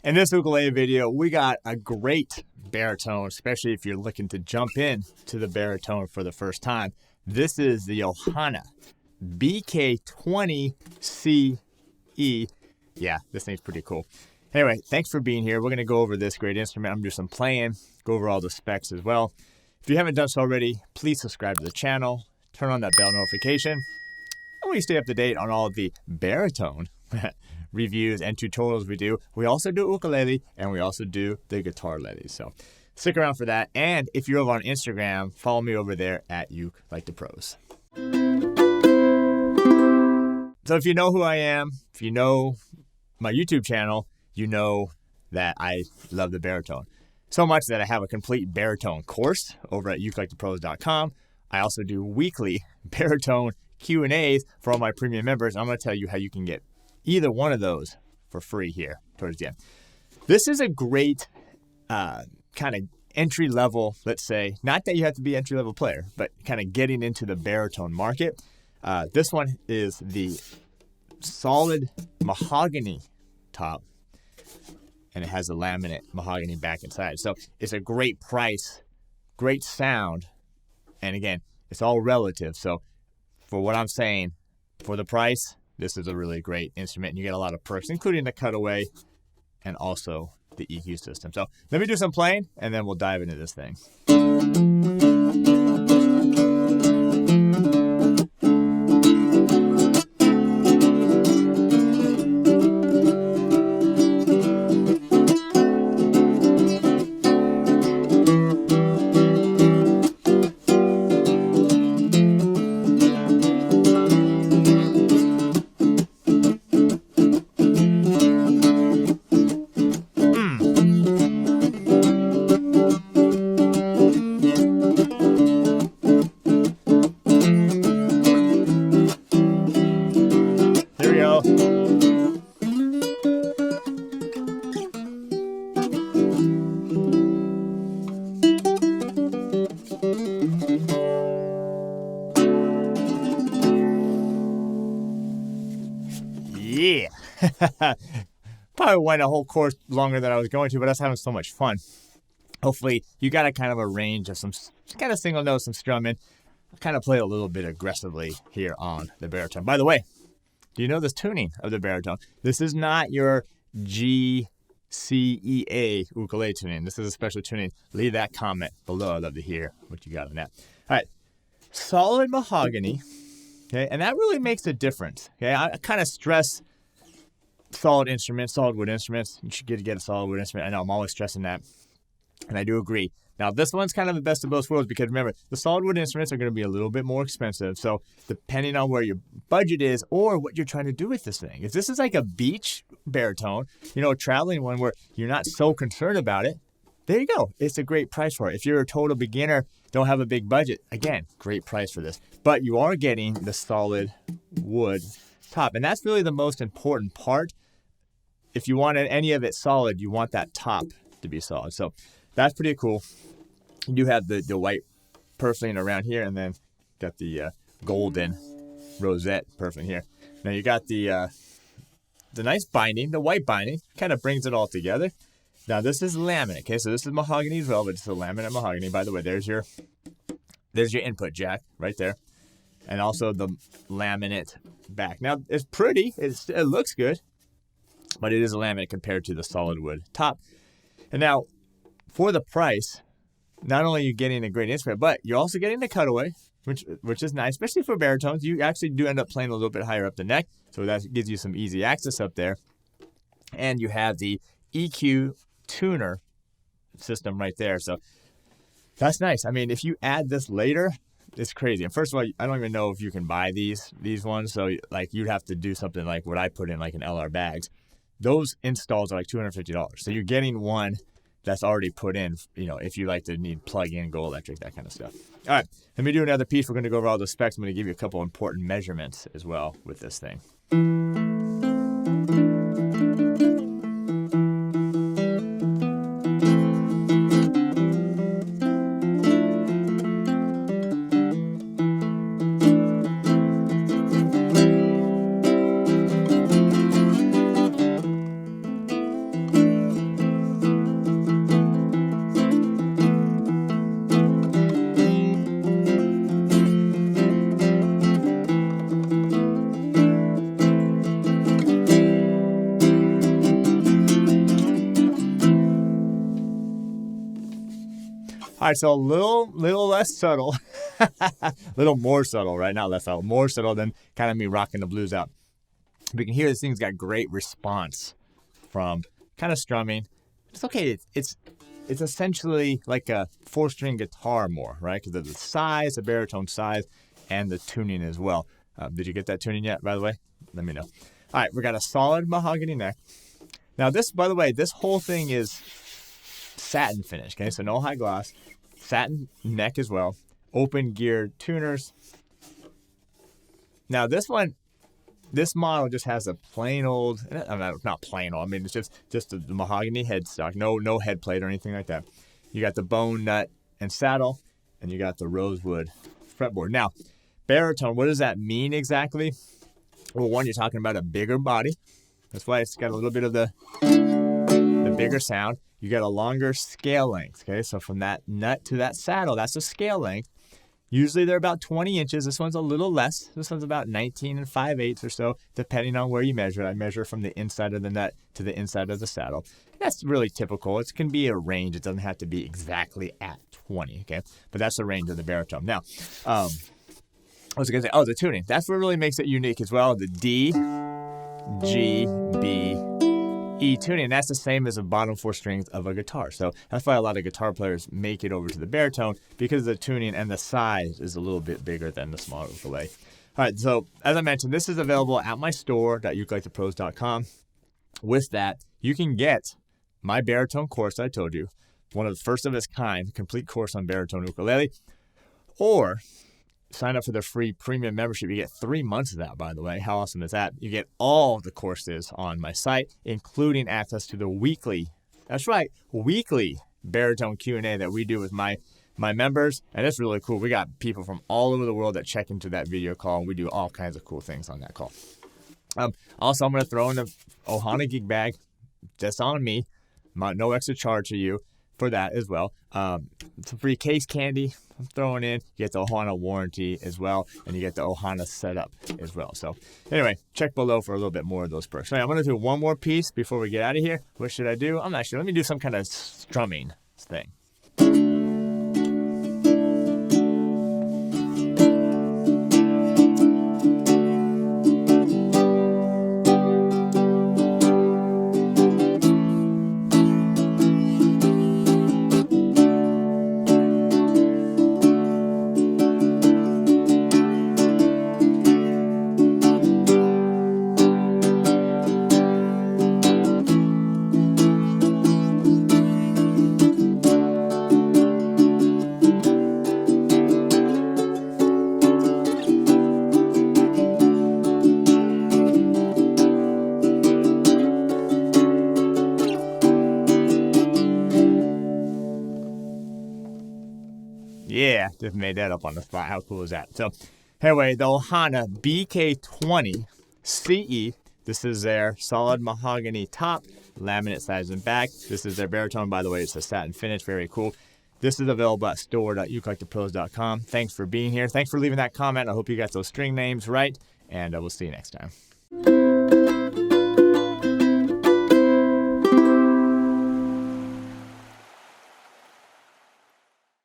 In this ukulele video, we got a great baritone, especially if you're looking to jump in to the baritone for the first time. This is the Ohana BK-20-CE-B. Yeah, this thing's pretty cool. Anyway, thanks for being here. We're going to go over this great instrument. I'm going to do some playing, go over all the specs as well. If you haven't done so already, please subscribe to the channel, turn on that bell notification, and we stay up to date on all of the baritone reviews and tutorials we do. We also do ukulele, and we also do the Guitarlele. So stick around for that. And if you're over on Instagram, follow me over there at ukelikethepros. So if you know who I am, if you know my YouTube channel, you know that I love the baritone. So much that I have a complete baritone course over at ukelikethepros.com. I also do weekly baritone Q&As for all my premium members. I'm going to tell you how you can get either one of those for free here towards the end. This is a great kind of entry level, let's say, not that you have to be an entry level player, but kind of getting into the baritone market. This one is the Solid Mahogany top, and it has a laminate mahogany back inside. So it's a great price, great sound, and again, it's all relative. So for what I'm saying, for the price, this is a really great instrument, and you get a lot of perks, including the cutaway and also the EQ system. So let me do some playing, and then we'll dive into this thing. Yeah. Probably went a whole course longer than I was going to, but I was having so much fun. Hopefully you got a kind of a range of some kind of single notes, some strumming. I kind of play a little bit aggressively here on the baritone. By the way, do you know this tuning of the baritone? This is not your G, C, E, A ukulele tuning. This is a special tuning. Leave that comment below. I'd love to hear what you got on that. All right. Solid mahogany. Okay, and that really makes a difference. Okay, I kind of stress solid instruments, solid wood instruments. You should get a solid wood instrument. I know I'm always stressing that, and I do agree. Now, this one's kind of the best of both worlds because remember, the solid wood instruments are going to be a little bit more expensive. So depending on where your budget is or what you're trying to do with this thing. If this is like a beach baritone, a traveling one where you're not so concerned about it, there you go. It's a great price for it. If you're a total beginner, don't have a big budget, again, great price for this. But you are getting the solid wood top, and that's really the most important part. If you want any of it solid, you want that top to be solid. So that's pretty cool. You do have the white purfling around here, and then got the golden rosette purfling here. Now you got the nice binding, the white binding, kind of brings it all together. Now this is laminate, okay? So this is mahogany as well, but it's a laminate mahogany. By the way, there's your input jack right there, and also the laminate back. Now it's pretty, it looks good, but it is a laminate compared to the solid wood top. And now for the price, not only are you getting a great instrument, but you're also getting the cutaway, which is nice, especially for baritones. You actually do end up playing a little bit higher up the neck, so that gives you some easy access up there. And you have the EQ tuner system right there. So that's nice. I mean, if you add this later, it's crazy. And first of all, I don't even know if you can buy these ones. So like you'd have to do something like what I put in like an LR bags. Those installs are like $250. So you're getting one that's already put in, if you like to need plug-in, go electric, that kind of stuff. All right, let me do another piece. We're going to go over all the specs. I'm going to give you a couple important measurements as well with this thing. All right, so a little less subtle, a little more subtle, right? Not less subtle, more subtle than kind of me rocking the blues out. But you can hear this thing's got great response from kind of strumming. It's okay. It's essentially like a 4-string guitar more, right? Because of the size, the baritone size, and the tuning as well. Did you get that tuning yet, by the way? Let me know. All right, we got a solid mahogany neck. Now this, by the way, this whole thing is satin finish, okay? So no high gloss, satin neck as well, open geared tuners. Now this model just has a plain old, not plain old, I mean, it's just the mahogany headstock, no head plate or anything like that. You got the bone, nut, and saddle, and you got the rosewood fretboard. Now, baritone, what does that mean exactly? Well, one, you're talking about a bigger body. That's why it's got a little bit of the bigger sound. You got a longer scale length, okay? So from that nut to that saddle, that's a scale length. Usually they're about 20 inches. This one's a little less. This one's about 19 5/8 or so, depending on where you measure. I measure from the inside of the nut to the inside of the saddle. That's really typical. It can be a range. It doesn't have to be exactly at 20, okay? But that's the range of the baritone. Now, I was going to say, the tuning. That's what really makes it unique as well. The D, G, B, E tuning. That's the same as the bottom 4 strings of a guitar. So that's why a lot of guitar players make it over to the baritone, because the tuning and the size is a little bit bigger than the smaller ukulele. All right, so as I mentioned, this is available at my store.ukelikethepros.com. With that, you can get my baritone course I told you, one of the first of its kind, complete course on baritone ukulele, or sign up for the free premium membership. You get 3 months of that, by the way. How awesome is that? You get all the courses on my site, including access to the weekly, that's right, weekly baritone Q&A that we do with my members. And it's really cool. We got people from all over the world that check into that video call, and we do all kinds of cool things on that call. Also, I'm going to throw in the Ohana gig bag just on me. No extra charge to you for that as well. Some free case candy I'm throwing in. You get the Ohana warranty as well, and you get the Ohana setup as well. So anyway, check below for a little bit more of those perks. All right, I'm going to do one more piece before we get out of here. What should I do? I'm not sure. Let me do some kind of strumming thing. Yeah, just made that up on the spot. How cool is that? So anyway, the Ohana BK-20-CE. This is their solid mahogany top, laminate sides and back. This is their baritone, by the way. It's a satin finish. Very cool. This is available at store.ukelikethepros.com. Thanks for being here. Thanks for leaving that comment. I hope you got those string names right, and we'll see you next time.